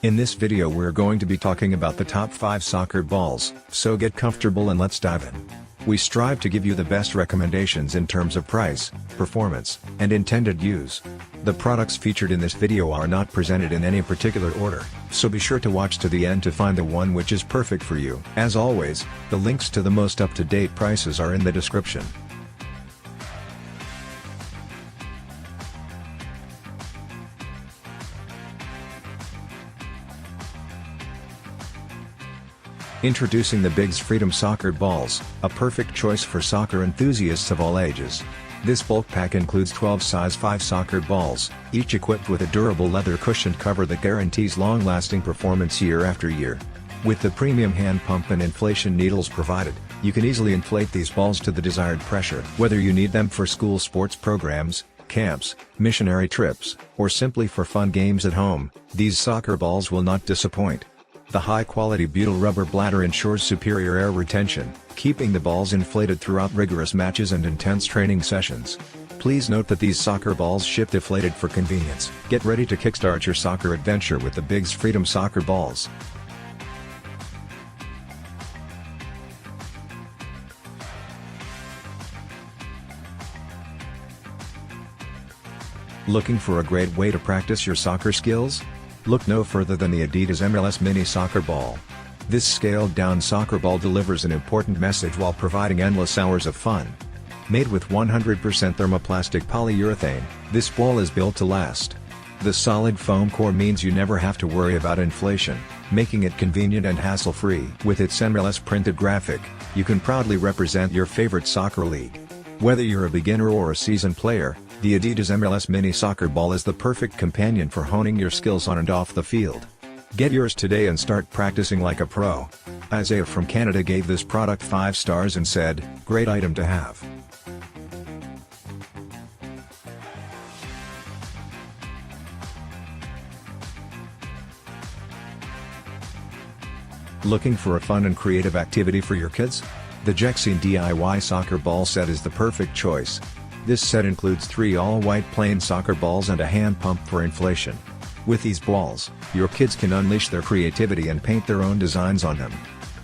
In this video we're going to be talking about the top 5 soccer balls, so get comfortable and let's dive in. We strive to give you the best recommendations in terms of price, performance, and intended use. The products featured in this video are not presented in any particular order, so be sure to watch to the end to find the one which is perfect for you. As always, the links to the most up-to-date prices are in the description. Introducing the Biggs Freedom Soccer Balls, a perfect choice for soccer enthusiasts of all ages. This bulk pack includes 12 size 5 soccer balls, each equipped with a durable leather cushioned cover that guarantees long-lasting performance year after year. With the premium hand pump and inflation needles provided, you can easily inflate these balls to the desired pressure. Whether you need them for school sports programs, camps, missionary trips, or simply for fun games at home, these soccer balls will not disappoint. The high-quality butyl rubber bladder ensures superior air retention, keeping the balls inflated throughout rigorous matches and intense training sessions. Please note that these soccer balls ship deflated for convenience. Get ready to kickstart your soccer adventure with the Biggs Freedom Soccer Balls. Looking for a great way to practice your soccer skills? Look no further than the Adidas MLS Mini Soccer Ball. This scaled-down soccer ball delivers an important message while providing endless hours of fun. Made with 100% thermoplastic polyurethane, this ball is built to last. The solid foam core means you never have to worry about inflation, making it convenient and hassle-free. With its MLS printed graphic, you can proudly represent your favorite soccer league. Whether you're a beginner or a seasoned player, the Adidas MLS Mini Soccer Ball is the perfect companion for honing your skills on and off the field. Get yours today and start practicing like a pro. Isaiah from Canada gave this product 5 stars and said, "Great item to have." Looking for a fun and creative activity for your kids? The Jexine DIY Soccer Ball Set is the perfect choice. This set includes 3 all-white plain soccer balls and a hand pump for inflation. With these balls, your kids can unleash their creativity and paint their own designs on them.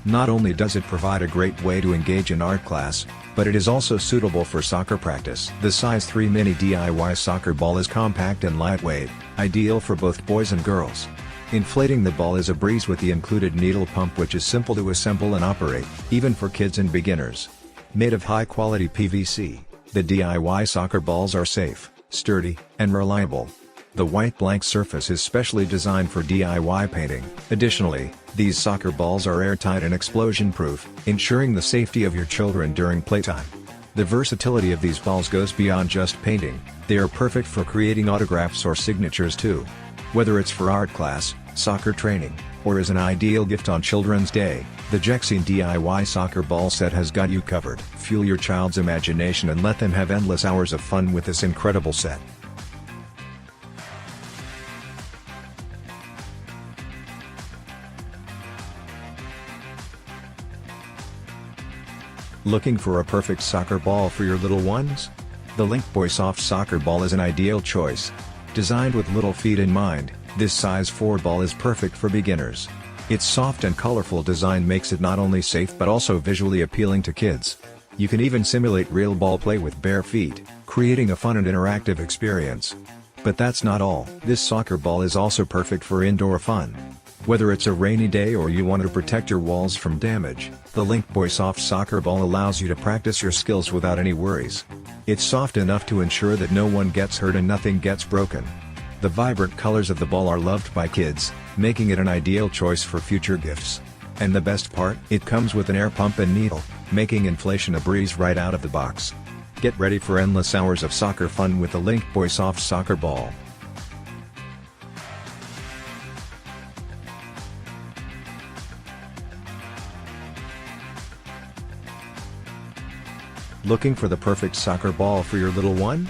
Not only does it provide a great way to engage in art class, but it is also suitable for soccer practice. The size 3 mini DIY soccer ball is compact and lightweight, ideal for both boys and girls. Inflating the ball is a breeze with the included needle pump, which is simple to assemble and operate, even for kids and beginners. Made of high-quality PVC, the DIY soccer balls are safe, sturdy, and reliable. The white blank surface is specially designed for DIY painting. Additionally, these soccer balls are airtight and explosion-proof, ensuring the safety of your children during playtime. The versatility of these balls goes beyond just painting. They are perfect for creating autographs or signatures too. Whether it's for art class, soccer training, or as an ideal gift on Children's Day, the Jexine DIY Soccer Ball Set has got you covered. Fuel your child's imagination and let them have endless hours of fun with this incredible set. Looking for a perfect soccer ball for your little ones? The Linkboy Soft Soccer Ball is an ideal choice. Designed with little feet in mind, this size 4 ball is perfect for beginners. Its soft and colorful design makes it not only safe but also visually appealing to kids. You can even simulate real ball play with bare feet, creating a fun and interactive experience. But that's not all. This soccer ball is also perfect for indoor fun. Whether it's a rainy day or you want to protect your walls from damage, the Linkboy Soft Soccer Ball allows you to practice your skills without any worries. It's soft enough to ensure that no one gets hurt and nothing gets broken. The vibrant colors of the ball are loved by kids, making it an ideal choice for future gifts. And the best part? It comes with an air pump and needle, making inflation a breeze right out of the box. Get ready for endless hours of soccer fun with the Linkboy Soft Soccer Ball. Looking for the perfect soccer ball for your little one?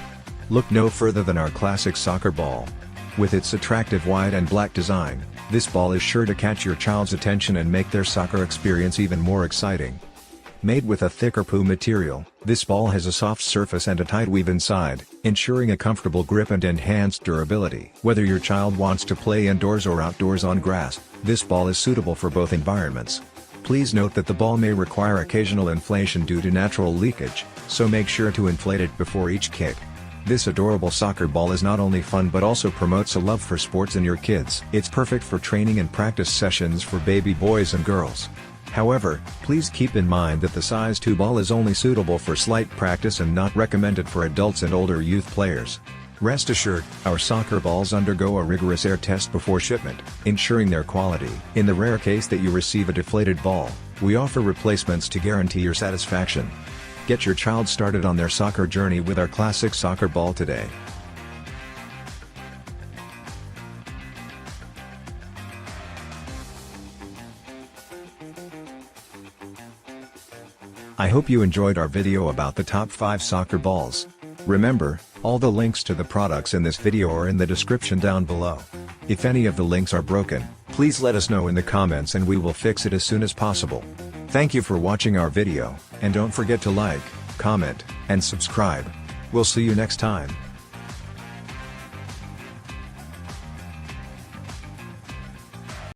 Look no further than our classic soccer ball. With its attractive white and black design, this ball is sure to catch your child's attention and make their soccer experience even more exciting. Made with a thicker PU material, this ball has a soft surface and a tight weave inside, ensuring a comfortable grip and enhanced durability. Whether your child wants to play indoors or outdoors on grass, this ball is suitable for both environments. Please note that the ball may require occasional inflation due to natural leakage, so make sure to inflate it before each kick. This adorable soccer ball is not only fun but also promotes a love for sports in your kids. It's perfect for training and practice sessions for baby boys and girls. However, please keep in mind that the size 2 ball is only suitable for slight practice and not recommended for adults and older youth players. Rest assured, our soccer balls undergo a rigorous air test before shipment, ensuring their quality. In the rare case that you receive a deflated ball, we offer replacements to guarantee your satisfaction. Get your child started on their soccer journey with our classic soccer ball today. I hope you enjoyed our video about the top 5 soccer balls. Remember, all the links to the products in this video are in the description down below. If any of the links are broken, please let us know in the comments and we will fix it as soon as possible. Thank you for watching our video, and don't forget to like, comment, and subscribe. We'll see you next time.